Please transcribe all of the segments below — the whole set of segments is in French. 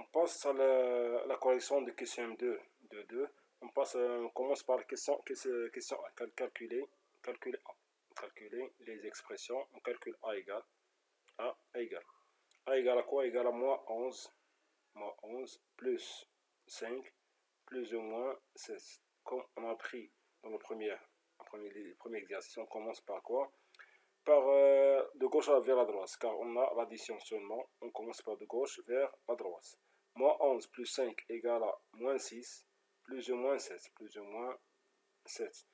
On passe à la correction de question M2 de 2. On commence par la question A. Calculer A. Calculer les expressions. On calcule A égale. A égale. A égale à quoi? Égale à moins 11 plus 5 plus ou moins 16. Comme on a appris dans le premier exercice, on commence par quoi? Par de gauche vers la droite, car on a l'addition seulement. On commence par de gauche vers la droite. Moins 11 plus 5 égale à moins 6 plus ou moins 7 plus ou moins 7.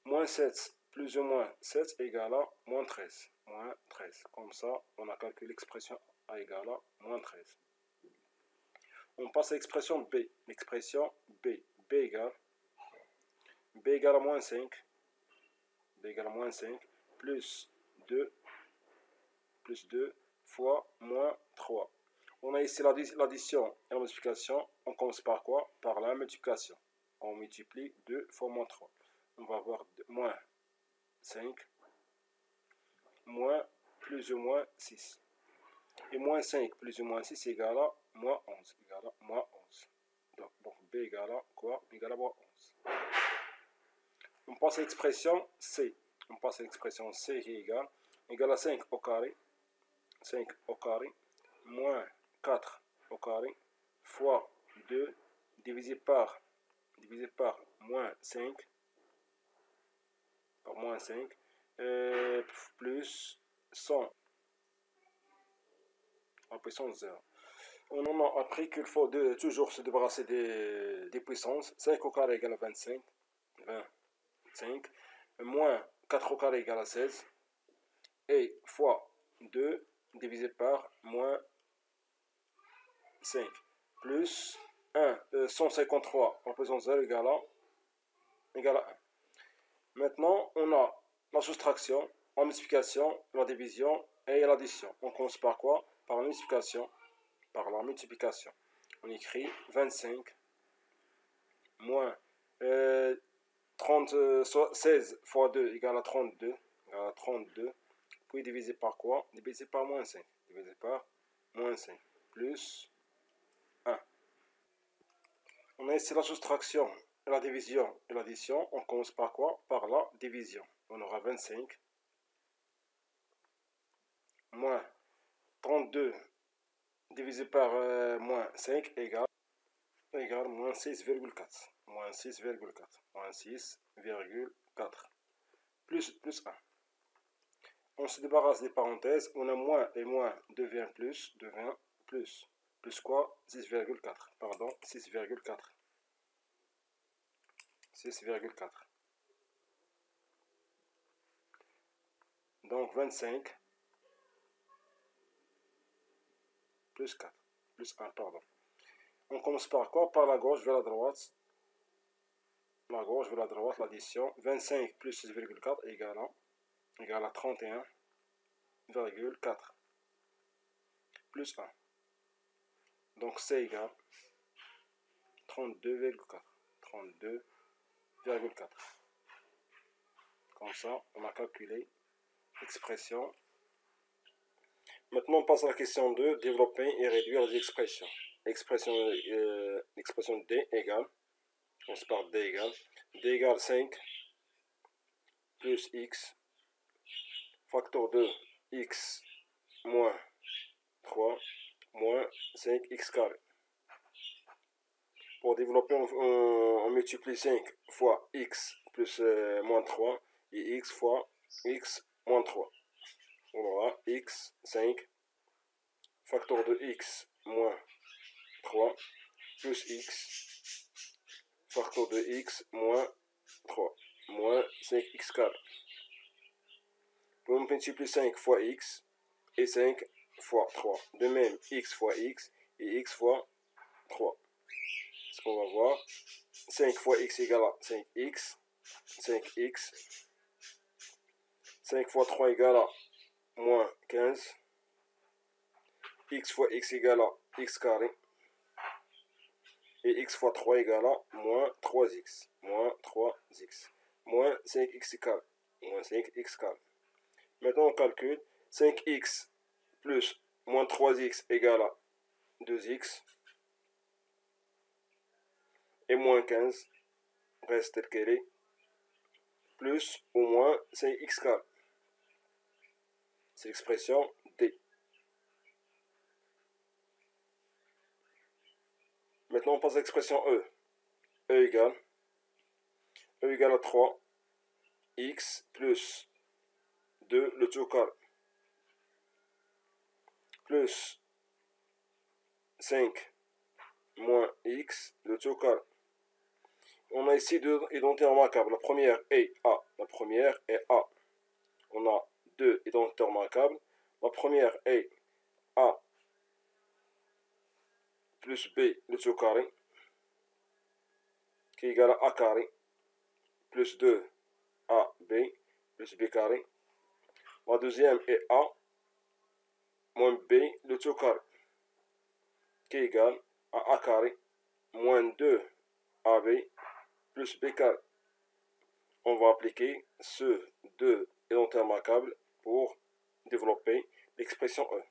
Moins 7 plus ou moins 7 égale à moins 13. Moins 13. Comme ça, on a calculé l'expression A égale à moins 13. On passe à l'expression B. L'expression B. B égale à moins 5. B égale à moins 5 plus 2 fois moins 3. On a ici l'addition et la multiplication. On commence par quoi? Par la multiplication. On multiplie 2 fois moins 3. On va avoir moins 5 moins plus ou moins 6. Et moins 5 plus ou moins 6 égale à moins 11. Égale à moins 11. Donc B égale à quoi? Égale à moins 11. On passe à l'expression C. On passe à l'expression C qui est égale à 5 au carré. 5 au carré moins 4 au carré fois 2 divisé par moins 5 plus 100 en puissance 0. On en a appris qu'il faut toujours se débarrasser des puissances. 5 au carré égale à 25. Moins 4 au carré égale à 16. Et fois 2 divisé par moins 5 plus 153 en puissance 0 égale à 1. Maintenant, on a la soustraction, la multiplication, la division et l'addition. On commence par quoi? Par la multiplication. On écrit 25 moins 16 fois 2 égale à 32. Puis divisé par quoi? Divisé par moins 5. Plus 1. On a ici la soustraction, la division et l'addition. On commence par quoi? Par la division. On aura 25 moins 32 divisé par moins 5 égale moins 6,4. Moins 6,4. Plus 1. On se débarrasse des parenthèses. On a moins et moins devient plus. Plus quoi? 6,4. Pardon, 6,4. Donc 25 plus 4. Plus 1, pardon. On commence par quoi? Par la gauche vers la droite. L'addition. 25 plus 6,4 égale à 31,4. Plus 1. Donc c'est égal 32,4. Comme ça, on a calculé l'expression. Maintenant, on passe à la question 2, développer et réduire les expressions. L'expression D égale, on se part D égale 5 plus x, facteur de x moins 3 moins 5x carré. Pour développer, on multiplie 5 fois x plus moins 3 et x fois x moins 3. On aura x 5 facteur de x moins 3 plus x facteur de x moins 3 moins 5x carré. On multiplie 5 fois x et 5 fois 3. De même, x fois x et x fois 3. Ce qu'on va voir, 5 fois x égale à 5x. 5 fois 3 égale à moins 15. X fois x égale à x carré. Et x fois 3 égale à moins 3x. Moins 5x carré. Maintenant, on calcule 5x plus moins 3x égale à 2x. et moins 15 reste tel qu'elle est, plus ou moins 5x carré. C'est l'expression D. Maintenant, on passe à l'expression E. E égale à 3, x plus 2 le tout carré, plus 5 moins x le tout carré. On a ici deux identités remarquables. La première est A. La première est A. On a deux identités remarquables. La première est A plus B le tout carré, qui est égal à A carré, plus 2 AB plus B carré. La deuxième est A moins B le tout carré, qui est égal à A carré moins 2 AB plus B carré. On va appliquer ce deux identités remarquables pour développer l'expression E.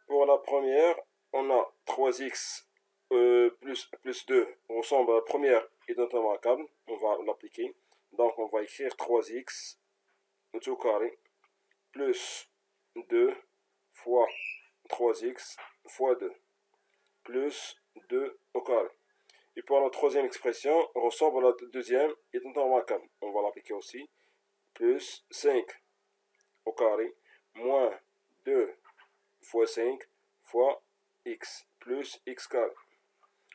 Pour la première, on a 3x plus 2 ressemble à la première identité remarquable. On va l'appliquer. Donc on va écrire 3x au tout carré plus 2 fois 3x fois 2 plus 2 au carré. Et pour la troisième expression, ressemble à la deuxième identité remarquable. On va l'appliquer aussi. Plus 5 au carré moins 2 fois 5 fois x plus x carré.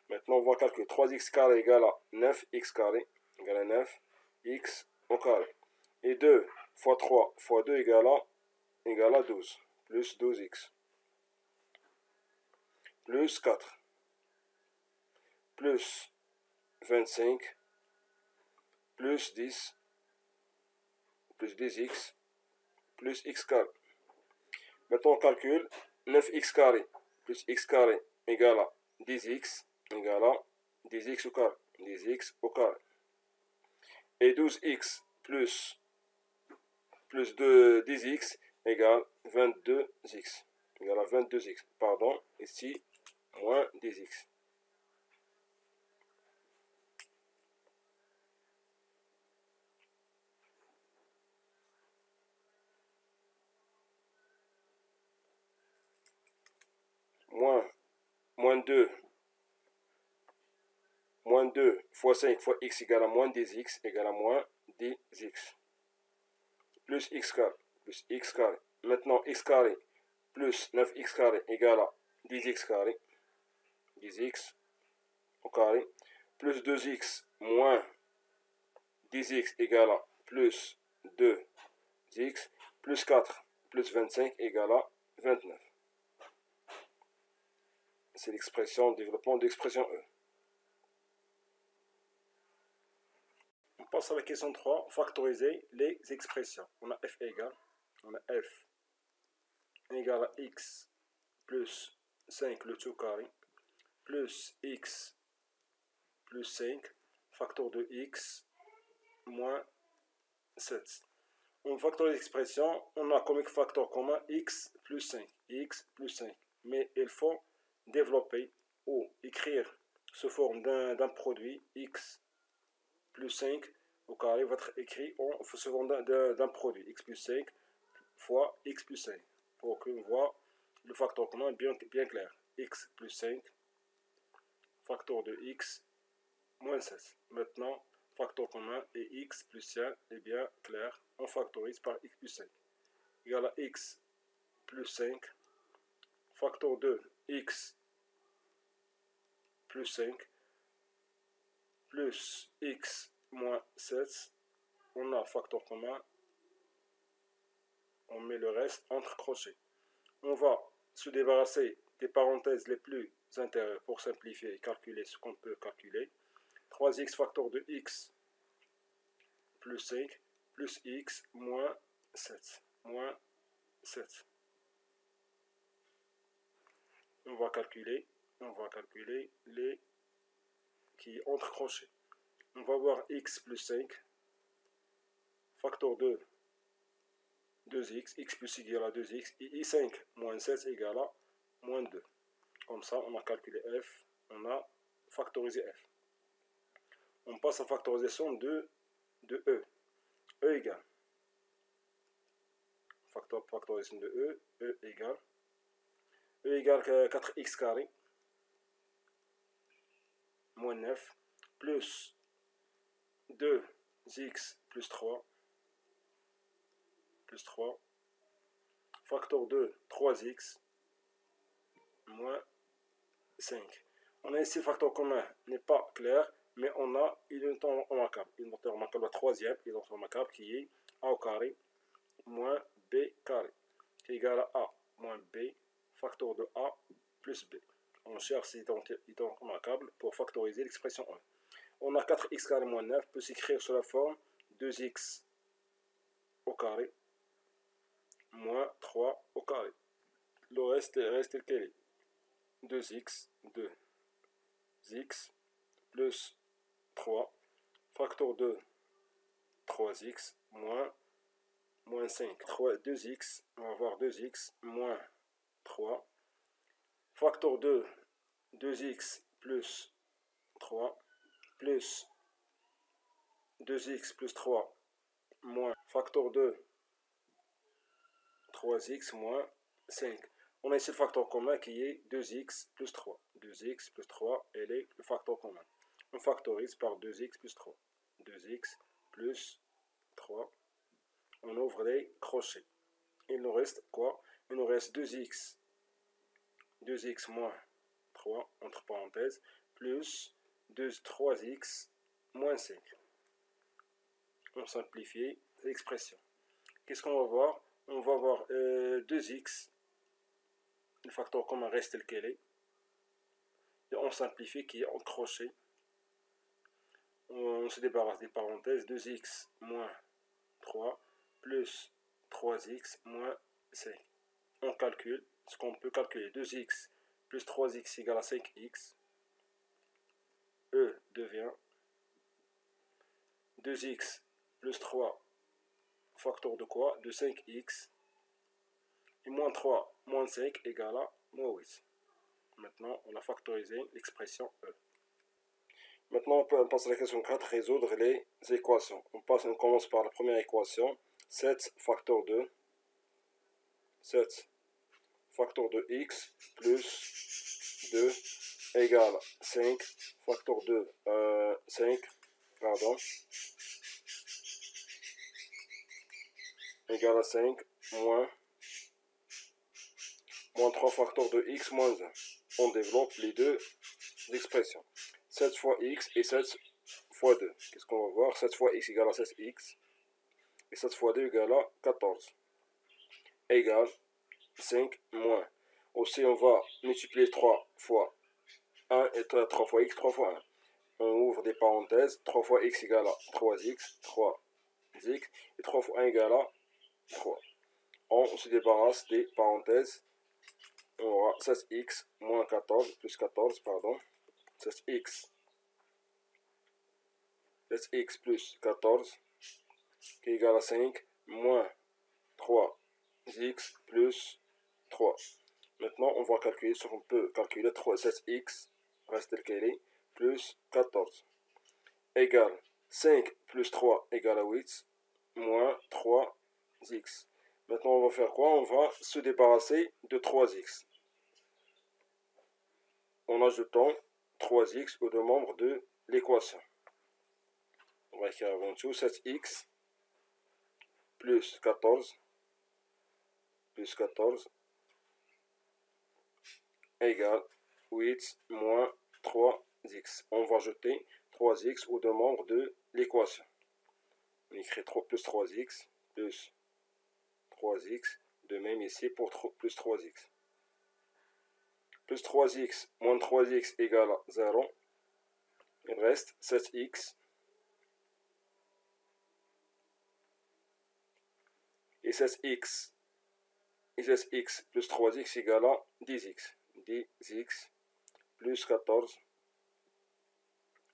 Maintenant, on va calculer 3x carré égale à 9x carré égale à 9x au carré. Et 2 fois 3 fois 2 égale à 12 plus 12x plus 4 plus 25 plus 10 plus 10x plus x carré. Maintenant, on calcule 9x carré plus x carré égale à 10x égale à 10x au carré. 10x au carré. Et 12x plus 10x égale 22x. Égale à 22x. Pardon, ici, moins 10x. Moins 2 fois 5 fois x égale à moins 10x égale à moins 10x. Plus x carré. Maintenant, x carré plus 9x carré égale à 10x carré. 10x au carré. Plus 2x moins 10x égale à plus 2x. Plus 4 plus 25 égale à 29. C'est l'expression développement de l'expression E. On passe à la question 3. Factoriser les expressions. On a f égale. On a f égale à x plus 5 le tout carré plus x plus 5 facteur de x moins 7. On factorise l'expression. On a comme facteur commun x plus 5. X plus 5. Mais il faut développer ou écrire sous forme d'un produit x plus 5 au carré va être écrit sous forme d'un produit x plus 5 fois x plus 5 pour qu'on voit le facteur commun bien clair. X plus 5 facteur de x moins 16. Maintenant, facteur commun et x plus 1 est bien clair. On factorise par x plus 5 égale à x plus 5 facteur de x plus 5 plus x moins 7. On a facteur commun. On met le reste entre crochets. On va se débarrasser des parenthèses les plus intérieures pour simplifier et calculer ce qu'on peut calculer. 3x facteur de x plus 5 plus x moins 7. Moins 7. On va calculer les qui entre crochets. On va voir x plus 5 facteur de 2x, x plus x égale à 2x, et i5 moins 16 égale à moins 2. Comme ça, on a calculé f, on a factorisé f. on passe à la factorisation de E. E égale. Factorisation de E. E égale. E égale 4x carré moins 9 plus 2x plus 3 facteur de 3x moins 5. On a ici le facteur commun n'est pas clair, mais on a une unité remarquable. Une unité remarquable, la troisième unité remarquable qui est a au carré moins b carré, qui est égal à a moins b, facteur de a plus b. On cherche cette unité remarquable pour factoriser l'expression 1. On a 4x carré moins 9 peut s'écrire sous la forme 2x au carré moins 3 au carré. Le reste tel quel est. 2x plus 3 facteur de 3x moins 5. 2x, on va avoir 2x moins 3 facteur de 2x plus 3 plus 2x plus 3 moins facteur de 3x moins 5. On a ici le facteur commun qui est 2x plus 3. 2x plus 3, elle est le facteur commun. On factorise par 2x plus 3. 2x plus 3. On ouvre les crochets. Il nous reste quoi? Il nous reste 2x. 2x moins 3, entre parenthèses, plus 3x moins 5. On simplifie l'expression. Qu'est-ce qu'on va voir? On va voir 2x. Le facteur commun reste tel qu'elle est. Et on simplifie qui est en crochet. On se débarrasse des parenthèses. 2x moins 3 plus 3x moins 5. On calcule ce qu'on peut calculer. 2x plus 3x égale à 5x. E devient 2x plus 3 facteur de quoi? De 5x. Et moins 3 moins 5 égale à moins 8. Maintenant, on a factorisé l'expression E. Maintenant, on passe à la question 4, résoudre les équations. On commence par la première équation. 7 facteur de 7 facteur de x plus 2 égale 5 facteur de 5 pardon égale à 5 moins 3 facteur de x moins 1. On développe les deux expressions. 7 fois x et 7 fois 2. Qu'est-ce qu'on va voir? 7 fois x égale à 16x. Et 7 fois 2 égale à 14. Égale 5 moins. Aussi, on va multiplier 3 fois 1 et 3 fois x, 3 fois 1. On ouvre des parenthèses. 3 fois x égale à 3x. 3x. Et 3 fois 1 égale à 3. On se débarrasse des parenthèses. On aura 16x moins 14, plus 14, pardon. 16x plus 14, qui est égal à 5, moins 3x plus 3. Maintenant, on va calculer ce qu'on peut calculer. 16x reste tel qu'elle est, plus 14, égale 5 plus 3 égale à 8, moins 3x. Maintenant, on va faire quoi? On va se débarrasser de 3x. En ajoutant 3x aux deux membres de l'équation. On va écrire avant tout 7x plus 14 égale 8 moins 3x. On va ajouter 3x aux deux membres de l'équation. On écrit plus 3x plus 3x. De même ici pour plus 3x. Plus 3x moins 3x égale à 0. Il reste 7x. Et 16x plus 3x égale à 10x. 10x plus 14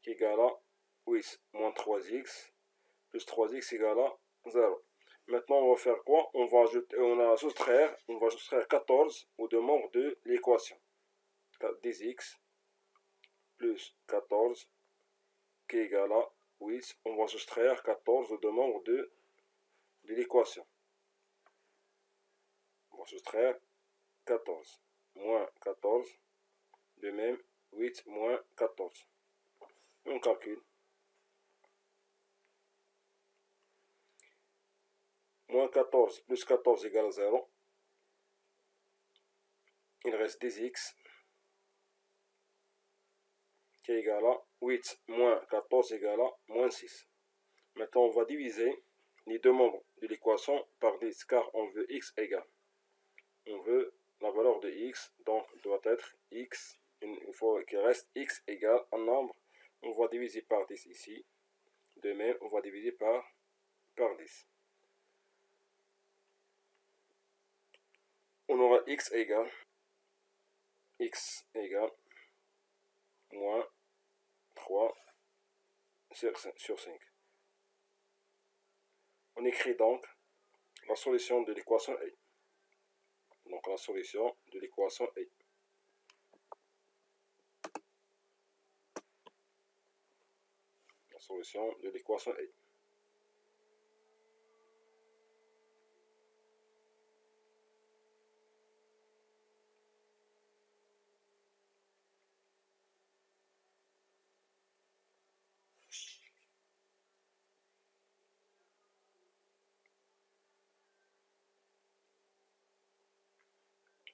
qui égale à 8 moins 3x plus 3x égale à 0. Maintenant, on va faire quoi? On va soustraire 14 aux deux membres de l'équation. 10x plus 14 qui est égal à 8. On va soustraire 14 aux deux membres de l'équation. On va soustraire 14 moins 14, de même 8 moins 14. On calcule. Moins 14 plus 14 égale 0. Il reste 10x qui est égal à 8 moins 14 égale à moins 6. Maintenant, on va diviser les deux membres de l'équation par 10 car on veut x égale. On veut la valeur de x, donc doit être x. Il faut qu'il reste x égale un nombre. On va diviser par 10 ici. De même, on va diviser par 10. On aura x égale moins 3 sur 5. On écrit donc la solution de l'équation est. Donc la solution de l'équation est. La solution de l'équation est.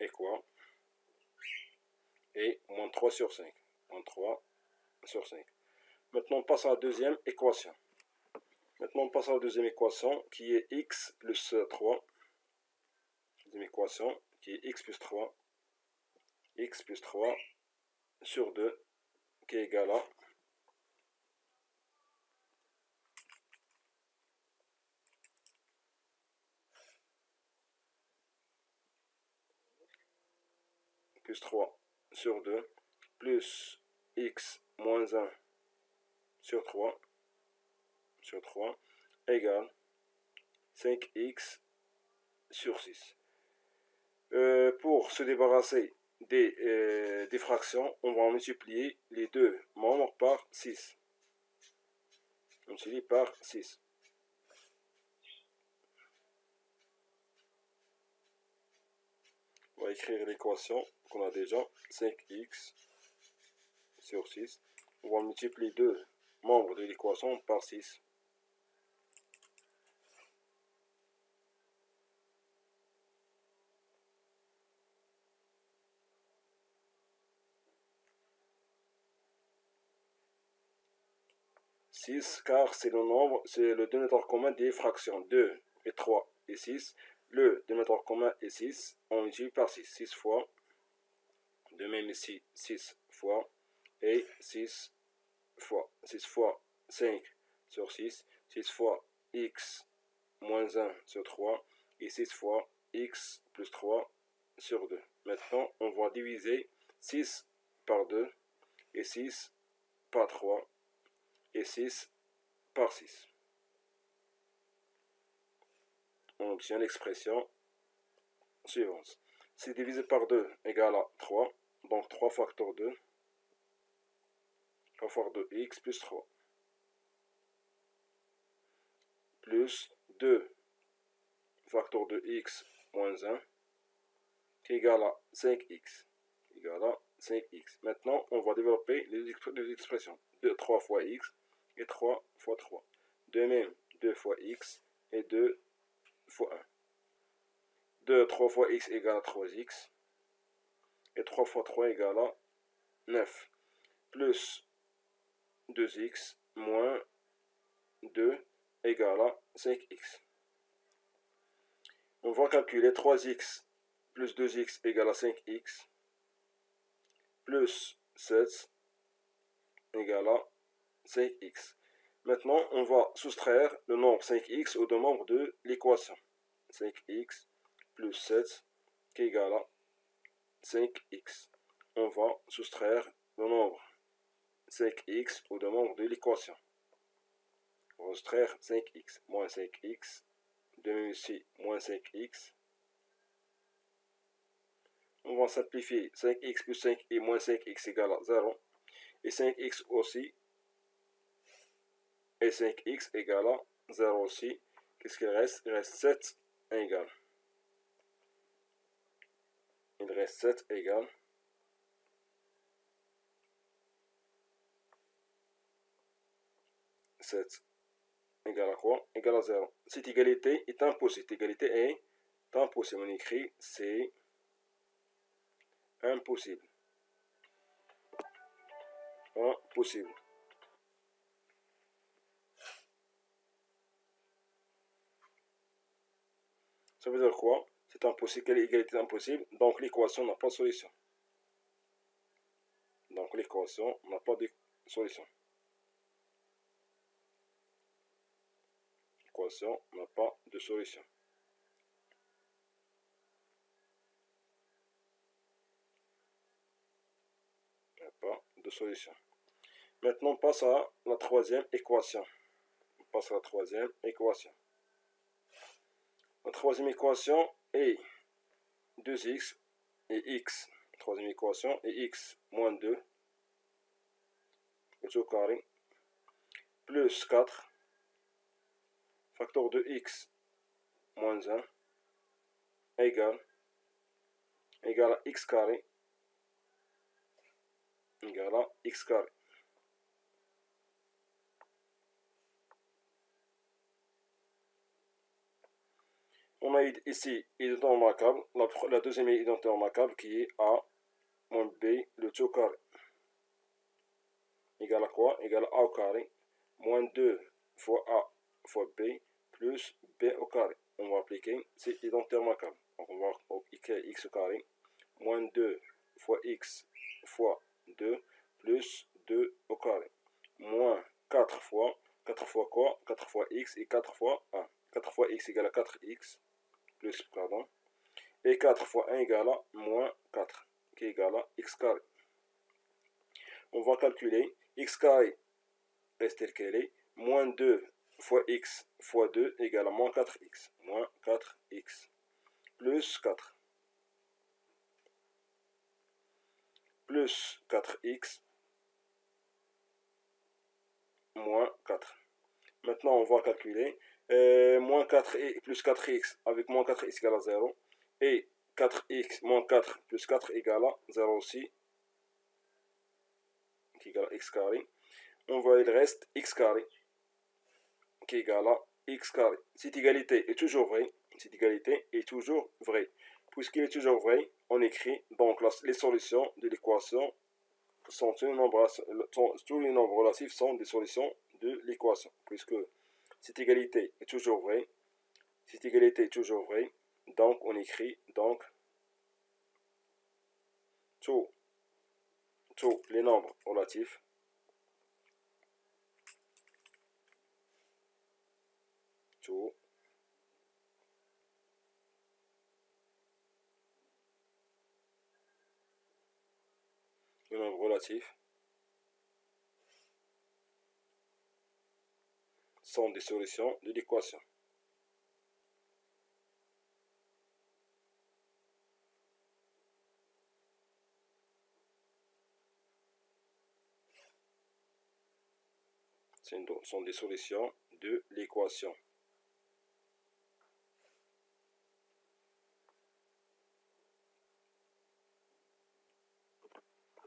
Et quoi? Et moins 3 sur 5. Moins 3 sur 5. Maintenant, on passe à la deuxième équation. Maintenant, on passe à la deuxième équation qui est x plus 3. Deuxième équation qui est x plus 3. X plus 3 sur 2 qui est égal à plus 3 sur 2 plus x moins 1 sur 3 égale 5x sur 6. Pour se débarrasser des fractions, on va multiplier les deux membres par 6. On multiplie par 6. On va écrire l'équation qu'on a déjà, 5x sur 6. On va multiplier deux membres de l'équation par 6. Car c'est le nombre, c'est le dénominateur commun des fractions 2 et 3 et 6. Le dénominateur commun est 6, on multiplie par 6. 6 fois, de même ici 6 fois, et 6 fois 5 sur 6, 6 fois x moins 1 sur 3, et 6 fois x plus 3 sur 2. Maintenant, on va diviser 6 par 2, et 6 par 3, et 6 par 6. On obtient l'expression suivante. C'est divisé par 2 égale à 3. Donc 3 facteur 2. 3 fois 2x plus 3. Plus 2 facteur de x moins 1 qui est égal à 5x. Maintenant, on va développer les expressions. 3 fois x et 3 fois 3. De même, 2 fois x et 2 fois 1. 3 fois x égale à 3x. Et 3 fois 3 égale à 9. Plus 2x moins 2 égale à 5x. On va calculer 3x plus 2x égale à 5x. Plus 7 égale à 5x. Maintenant, on va soustraire le nombre 5x aux deux membres de l'équation. 5x plus 7 qui est égal à 5x. On va soustraire le nombre 5x aux deux membres de l'équation. On va soustraire 5x moins 5x. De même ici, moins 5x. On va simplifier 5x plus 5 et moins 5x égale à 0. Et 5x aussi et 5x égale à 0 aussi. Qu'est-ce qu'il reste? Il reste 7 égale. Il reste 7 égale 7 égale à quoi? Égale à 0. Cette égalité est impossible. Cette égalité est impossible. On écrit c'est impossible. Impossible. Ça veut dire quoi? C'est impossible. Quelle égalité est impossible? Donc l'équation n'a pas de solution. Donc l'équation n'a pas de solution. L'équation n'a pas de solution. Il n'y a pas de solution. Maintenant, on passe à la troisième équation. On passe à la troisième équation. La troisième équation est 2x et x. La troisième équation est x moins 2 au carré plus 4 facteur de x moins 1 égale à x carré égale à x carré. On a ici identité remarquable, la deuxième identité remarquable qui est a moins b le tout au carré. Égale à quoi? Égale à a au carré moins 2 fois a fois b plus b au carré. On va appliquer cette identité remarquable. Donc on va écrire x au carré moins 2 fois x fois 2 plus 2 au carré moins 4 fois quoi? 4 fois x et 4 fois 1. 4 fois x égale à 4x plus, pardon, et 4 fois 1 égale à moins 4 qui est égal à x carré. On va calculer x carré reste tel qu'elle est, moins 2 fois x fois 2 égale à moins 4x. Moins 4x plus 4 plus 4x moins 4. Maintenant, on va calculer moins 4 plus 4x avec moins 4x égale à 0 et 4x moins 4 plus 4 égale à 0 aussi qui égale à x carré. Il reste x carré qui est égal à x carré. Cette égalité est toujours vraie. Cette égalité est toujours vraie. Puisqu'il est toujours vrai, on écrit donc les solutions de l'équation sont tous les nombres relatifs sont des solutions de l'équation. Puisque cette égalité est toujours vraie. Cette égalité est toujours vraie. Donc on écrit donc tous les nombres relatifs tous les nombres relatifs sont des solutions de l'équation. Sont des solutions de l'équation.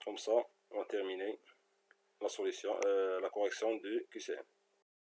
Comme ça, on a terminé la correction de QCM.